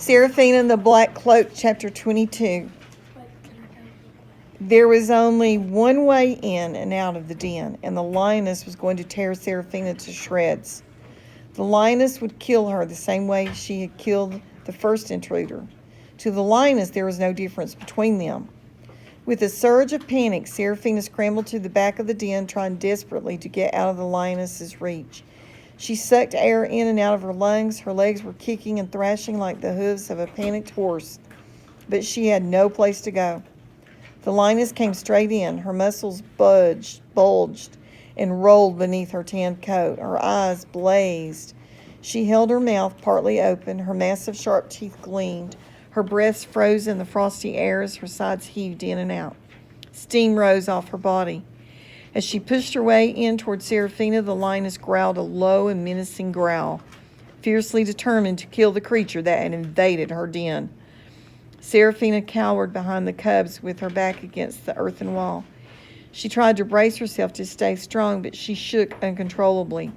Serafina and the Black Cloak, chapter 22. There was only one way in and out of the den, and the lioness was going to tear Serafina to shreds. The lioness would kill her the same way she had killed the first intruder. To the lioness, there was no difference between them. With a surge of panic, Serafina scrambled to the back of the den, trying desperately to get out of the lioness's reach. She sucked air in and out of her lungs. Her legs were kicking and thrashing like the hooves of a panicked horse, but she had no place to go. The lioness came straight in. Her muscles bulged, and rolled beneath her tanned coat. Her eyes blazed. She held her mouth partly open. Her massive sharp teeth gleamed. Her breath froze in the frosty air as her sides heaved in and out. Steam rose off her body. As she pushed her way in toward Serafina, the lioness growled a low and menacing growl, fiercely determined to kill the creature that had invaded her den. Serafina cowered behind the cubs with her back against the earthen wall. She tried to brace herself to stay strong, but she shook uncontrollably.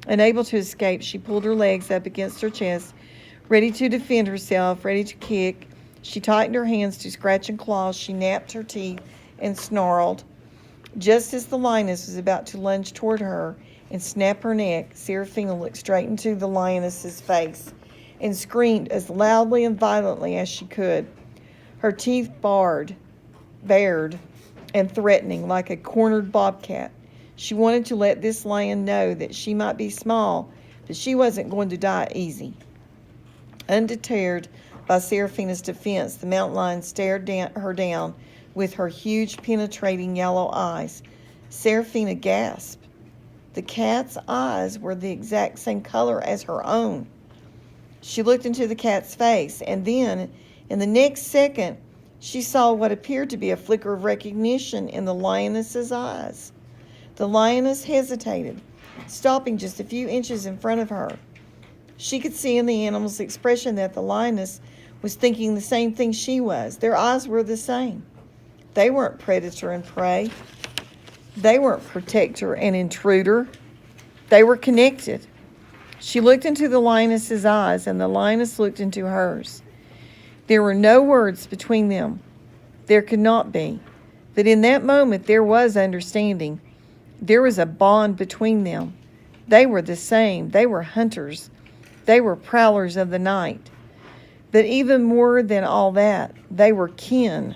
Unable to escape, she pulled her legs up against her chest, ready to defend herself, ready to kick. She tightened her hands to scratch and claw. She gnapped her teeth and snarled. Just as the lioness was about to lunge toward her and snap her neck, Serafina looked straight into the lioness's face and screamed as loudly and violently as she could. Her teeth bared and threatening like a cornered bobcat. She wanted to let this lion know that she might be small, but she wasn't going to die easy. Undeterred by Serafina's defense, the mountain lion stared her down with her huge, penetrating yellow eyes. Serafina gasped. The cat's eyes were the exact same color as her own. She looked into the cat's face, and then, in the next second, she saw what appeared to be a flicker of recognition in the lioness's eyes. The lioness hesitated, stopping just a few inches in front of her. She could see in the animal's expression that the lioness was thinking the same thing she was. Their eyes were the same. They weren't predator and prey. They weren't protector and intruder. They were connected. She looked into the lioness's eyes, and the lioness looked into hers. There were no words between them. There could not be. But in that moment, there was understanding. There was a bond between them. They were the same. They were hunters. They were prowlers of the night. But even more than all that, they were kin.